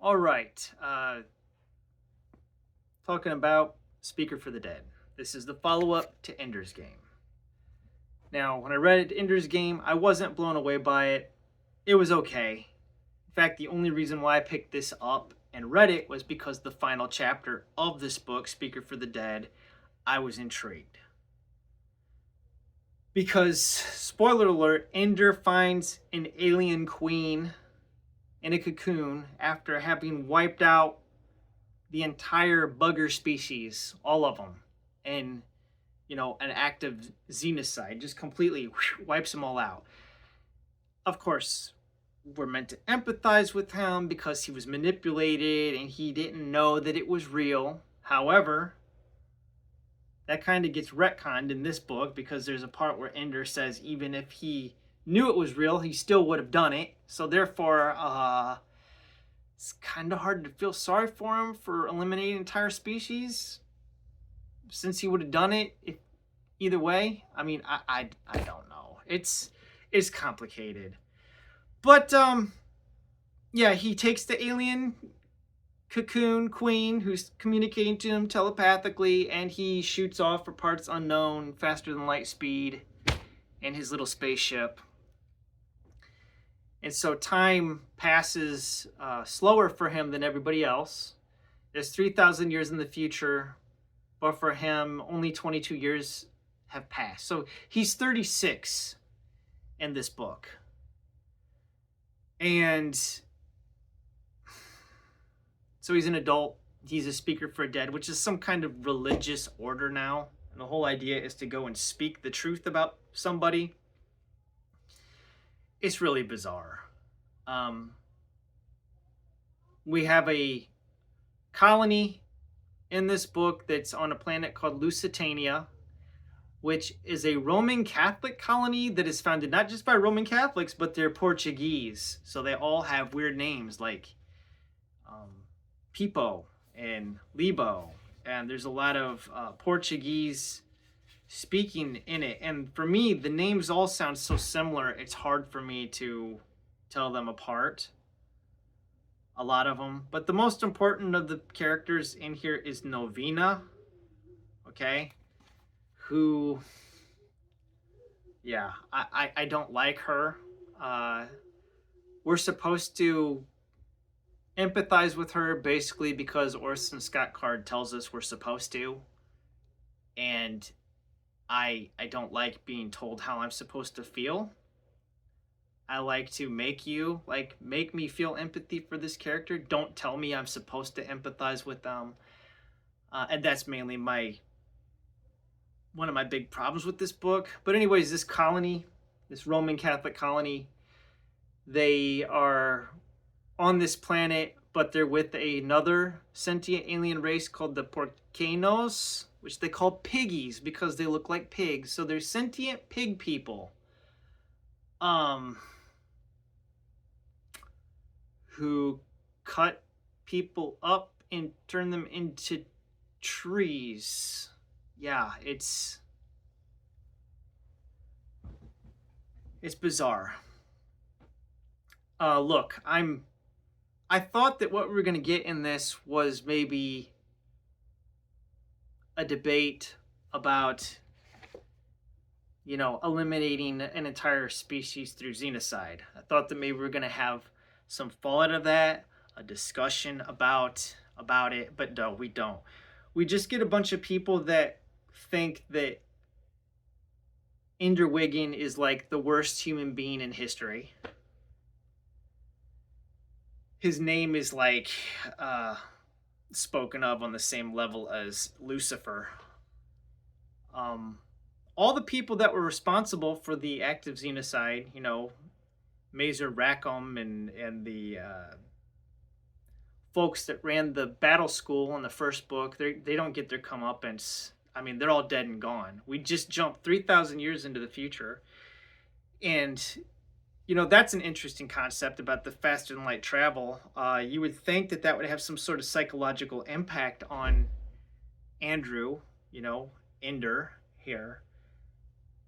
All right. Talking about Speaker for the Dead. This is the follow up to Ender's Game. Now, when I read Ender's Game, I wasn't blown away by it. It was okay. In fact, the only reason why I picked this up and read it was because the final chapter of this book, Speaker for the Dead, I was intrigued. Because, spoiler alert, Ender finds an alien queen in a cocoon after having wiped out the entire bugger species, all of them, in an act of xenocide, just completely wipes them all out. Of course, we're meant to empathize with him because he was manipulated and he didn't know that it was real. However, that kind of gets retconned in this book because there's a part where Ender says even if he knew it was real, he still would have done it. So therefore, it's kind of hard to feel sorry for him for eliminating an entire species since he would have done it either way. I mean, I don't know. It's complicated. But yeah, he takes the alien cocoon queen who's communicating to him telepathically, and he shoots off for parts unknown faster than light speed in his little spaceship. And so time passes slower for him than everybody else. There's 3,000 years in the future, but for him, only 22 years have passed. So he's 36 in this book. And so he's an adult. He's a speaker for dead, which is some kind of religious order now. And the whole idea is to go and speak the truth about somebody. It's really bizarre. We have a colony in this book that's on a planet called Lusitania, which is a Roman Catholic colony that is founded not just by Roman Catholics, but they're Portuguese. So they all have weird names like Pipo and Libo. And there's a lot of Portuguese speaking in it. And for me, the names all sound so similar, it's hard for me to tell them apart. A lot of them. But the most important of the characters in here is Novena. Okay? Who, yeah, I don't like her. We're supposed to empathize with her basically because Orson Scott Card tells us we're supposed to. And I don't like being told how I'm supposed to feel. I like to make me feel empathy for this character. Don't tell me I'm supposed to empathize with them. And that's mainly one of my big problems with this book. But anyways, this colony, this Roman Catholic colony, they are on this planet, but they're with another sentient alien race called the Porcanos, which they call piggies because they look like pigs. So they're sentient pig people. Who cut people up and turn them into trees. Yeah, it's bizarre. Look, I thought that what we were going to get in this was maybe a debate about eliminating an entire species through xenocide. I thought that maybe we were going to have some fallout of that, a discussion about it, but no, we don't. We just get a bunch of people that think that Ender Wiggin is like the worst human being in history. His name is like spoken of on the same level as Lucifer. All the people that were responsible for the act of xenocide, Mazer Rackham and the folks that ran the battle school in the first book, they don't get their comeuppance. I mean, they're all dead and gone. We just jumped 3,000 years into the future. And, that's an interesting concept about the faster than light travel. You would think that would have some sort of psychological impact on Andrew, Ender here.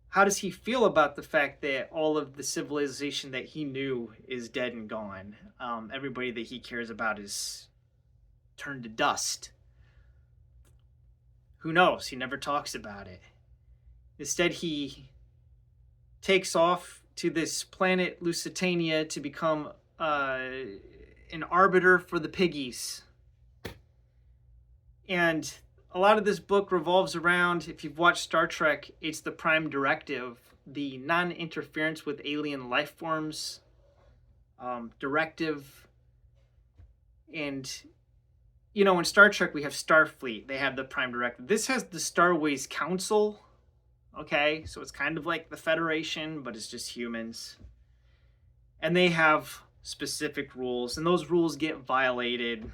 how does he feel about the fact that all of the civilization that he knew is dead and gone? Everybody that he cares about is turned to dust. Who knows? He never talks about it. Instead, he takes off to this planet Lusitania to become an arbiter for the piggies. And a lot of this book revolves around, if you've watched Star Trek, it's the Prime Directive, the non-interference with alien life forms directive. And, you know, in Star Trek, we have Starfleet. They have the Prime Directive. This has the Starways Council. Okay, so it's kind of like the Federation, but it's just humans. And they have specific rules, and those rules get violated.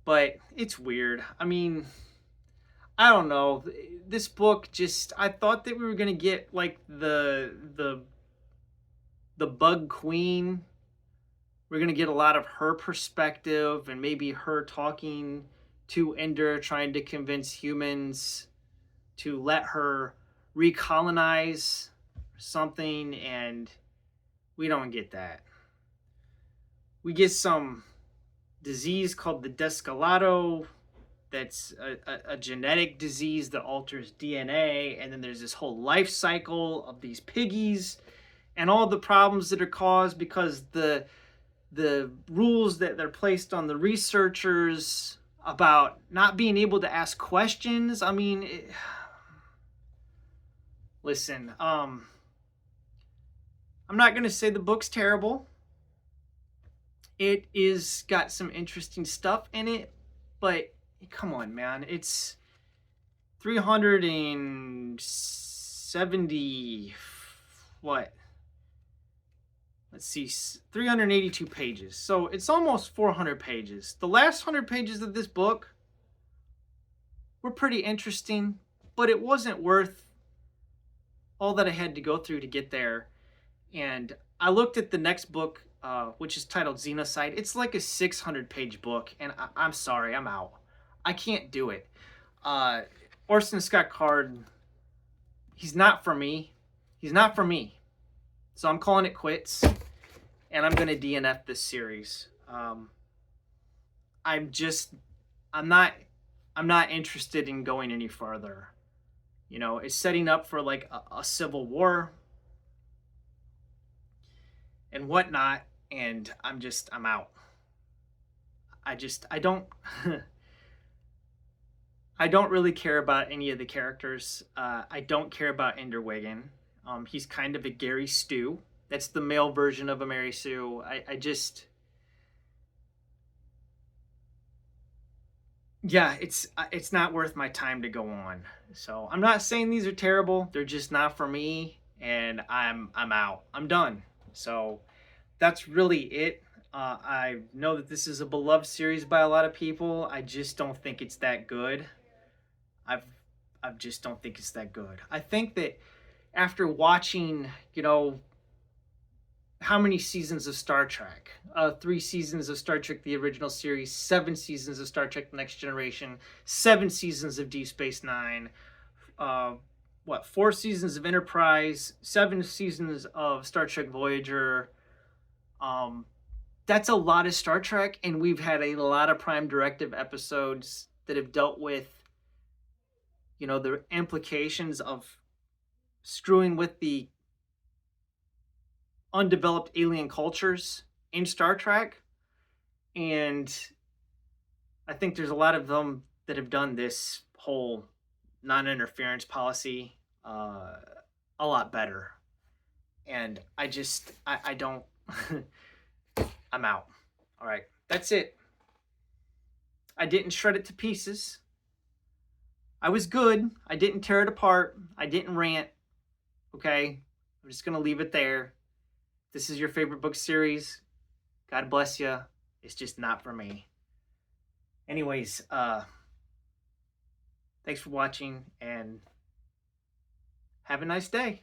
But it's weird. I mean, I don't know. This book just, I thought that we were going to get like the Bug Queen. We're going to get a lot of her perspective and maybe her talking to Ender, trying to convince humans to let her recolonize something, and we don't get that. We get some disease called the Descalado. That's a genetic disease that alters DNA, and then there's this whole life cycle of these piggies and all the problems that are caused because the rules that they're placed on the researchers about not being able to ask questions. I mean, listen, I'm not going to say the book's terrible. It is got some interesting stuff in it, but come on, man. It's 370, what? Let's see, 382 pages. So it's almost 400 pages. The last 100 pages of this book were pretty interesting, but it wasn't worth all that I had to go through to get there. And I looked at the next book, which is titled Xenocide. It's like a 600-page book, and I'm sorry, I'm out. I can't do it. Orson Scott Card, he's not for me. He's not for me. So I'm calling it quits, and I'm going to DNF this series. I'm not interested in going any further. You know, it's setting up for like a civil war and whatnot, and I'm out. I don't I don't really care about any of the characters. I don't care about Ender Wiggin. He's kind of a Gary Stu. That's the male version of a Mary Sue. Yeah, it's not worth my time to go on. So I'm not saying these are terrible. They're just not for me, and I'm out. I'm done. So that's really it. I know that this is a beloved series by a lot of people. I just don't think it's that good. I just don't think it's that good. I think that after watching, you know, how many seasons of Star Trek? 3 seasons of Star Trek, the original series, 7 seasons of Star Trek, The Next Generation, 7 seasons of Deep Space Nine, 4 seasons of Enterprise, 7 seasons of Star Trek Voyager. That's a lot of Star Trek, and we've had a lot of Prime Directive episodes that have dealt with, you know, the implications of screwing with the undeveloped alien cultures in Star Trek. And I think there's a lot of them that have done this whole non-interference policy a lot better. And I don't, I'm out. All right, that's it. I didn't shred it to pieces. I was good. I didn't tear it apart. I didn't rant. Okay? I'm just going to leave it there. This is your favorite book series. God bless you. It's just not for me. Anyways, thanks for watching, and have a nice day.